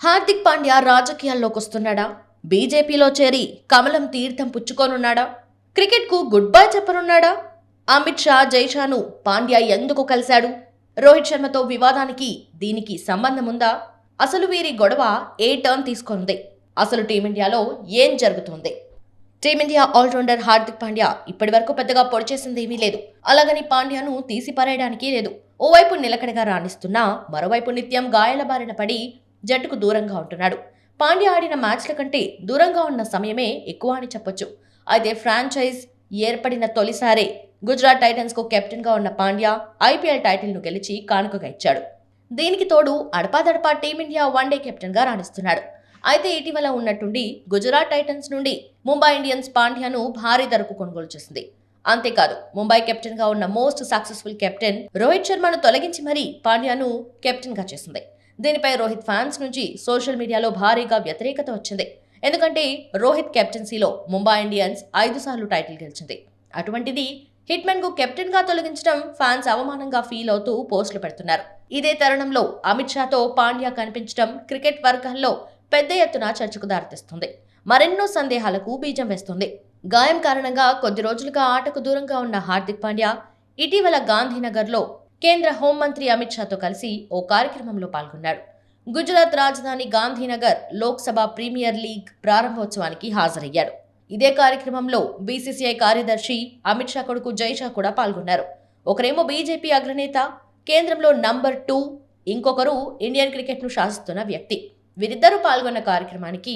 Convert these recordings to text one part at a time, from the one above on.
హార్దిక్ పాండ్యా రాజకీయాల్లోకి వస్తున్నాడా? బీజేపీలో చేరి కమలం తీర్థం పుచ్చుకోనున్నాడా? క్రికెట్కు గుడ్ బై చెప్పనున్నాడా? అమిత్ షా జైషాను పాండ్యా ఎందుకు కలిశాడు? రోహిత్ శర్మతో వివాదానికి దీనికి సంబంధం ఉందా? అసలు వీరి గొడవ ఏ టర్న్ తీసుకుంది? అసలు టీమిండియాలో ఏం జరుగుతుంది? టీమిండియా ఆల్రౌండర్ హార్దిక్ పాండ్యా ఇప్పటి వరకు పెద్దగా పొడిచేసింది ఏమీ లేదు. అలాగని పాండ్యాను తీసి పారేయడానికి లేదు. ఓవైపు నిలకడగా రాణిస్తున్నా మరోవైపు నిత్యం గాయాల బారిన పడి జట్టుకు దూరంగా ఉంటున్నాడు. పాండ్యా ఆడిన మ్యాచ్ల కంటే దూరంగా ఉన్న సమయమే ఎక్కువ అని చెప్పొచ్చు. అయితే ఫ్రాంచైజ్ ఏర్పడిన తొలిసారే గుజరాత్ టైటన్స్ కు కెప్టెన్ గా ఉన్న పాండ్యా ఐపీఎల్ టైటిల్ ను గెలిచి కానుకగా ఇచ్చాడు. దీనికి తోడు అడపాదడపా టీమిండియా వన్డే కెప్టెన్ గా రాణిస్తున్నాడు. అయితే ఇటీవల ఉన్నట్టుండి గుజరాత్ టైటన్స్ నుండి ముంబై ఇండియన్స్ పాండ్యాను భారీ ధరకు కొనుగోలు చేసింది. అంతేకాదు ముంబై కెప్టెన్ గా ఉన్న మోస్ట్ సక్సెస్ఫుల్ కెప్టెన్ రోహిత్ శర్మను తొలగించి మరీ పాండ్యాను కెప్టెన్ గా చేసింది. దీనిపై రోహిత్ ఫ్యాన్స్ నుంచి సోషల్ మీడియాలో భారీగా వ్యతిరేకత వచ్చింది. ఎందుకంటే రోహిత్ కెప్టెన్సీలో ముంబై ఇండియన్స్ 5 సార్లు టైటిల్ గెలిచింది. అటువంటిది హిట్మెన్ కు కెప్టెన్ గా తొలగించడం ఫ్యాన్స్ అవమానంగా ఫీల్ అవుతూ పోస్టులు పెడుతున్నారు. ఇదే తరుణంలో అమిత్ షాతో పాండ్యా కనిపించడం క్రికెట్ వర్గాల్లో పెద్ద ఎత్తున చర్చకు దారితీస్తుంది. మరెన్నో సందేహాలకు బీజం వేస్తుంది. గాయం కారణంగా కొద్ది రోజులుగా ఆటకు దూరంగా ఉన్న హార్దిక్ పాండ్యా ఇటీవల గాంధీనగర్లో కేంద్ర హోంమంత్రి అమిత్ షాతో కలిసి ఓ కార్యక్రమంలో పాల్గొన్నాడు. గుజరాత్ రాజధాని గాంధీనగర్ లోక్సభ ప్రీమియర్ లీగ్ ప్రారంభోత్సవానికి హాజరయ్యాడు. ఇదే కార్యక్రమంలో బీసీసీఐ కార్యదర్శి అమిత్ షా కొడుకు జైషా కూడా పాల్గొన్నారు. ఒకరేమో బీజేపీ అగ్రనేత, కేంద్రంలో నంబర్ 2, ఇంకొకరు ఇండియన్ క్రికెట్ను శాసిస్తున్న వ్యక్తి. వీరిద్దరూ పాల్గొన్న కార్యక్రమానికి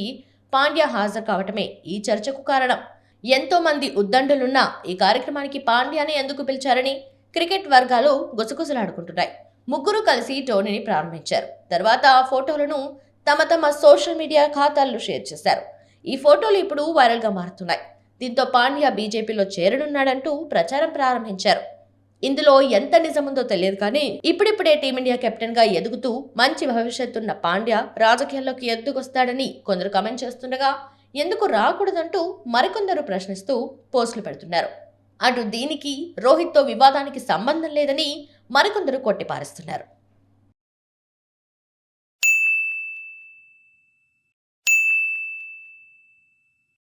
పాండ్యా హాజరు కావటమే ఈ చర్చకు కారణం. ఎంతో మంది ఉద్దండులున్న ఈ కార్యక్రమానికి పాండ్యాని ఎందుకు పిలిచారని క్రికెట్ వర్గాలు గుసగుసలాడుకుంటున్నాయి. ముగ్గురు కలిసి టోర్నీని ప్రారంభించారు. తర్వాత ఆ ఫోటోలను తమ సోషల్ మీడియా ఖాతాల్లో షేర్ చేశారు. ఈ ఫోటోలు ఇప్పుడు వైరల్ గా మారుతున్నాయి. దీంతో పాండ్యా బీజేపీలో చేరనున్నాడంటూ ప్రచారం ప్రారంభించారు. ఇందులో ఎంత నిజముందో తెలియదు కానీ ఇప్పుడిప్పుడే టీమిండియా కెప్టెన్ గా ఎదుగుతూ మంచి భవిష్యత్తున్న పాండ్యా రాజకీయాల్లోకి ఎందుకొస్తాడని కొందరు కమెంట్ చేస్తుండగా ఎందుకు రాకూడదంటూ మరికొందరు ప్రశ్నిస్తూ పోస్టులు పెడుతున్నారు. అటు దీనికి రోహిత్తో వివాదానికి సంబంధం లేదని మరికొందరు కొట్టిపారేస్తున్నారు.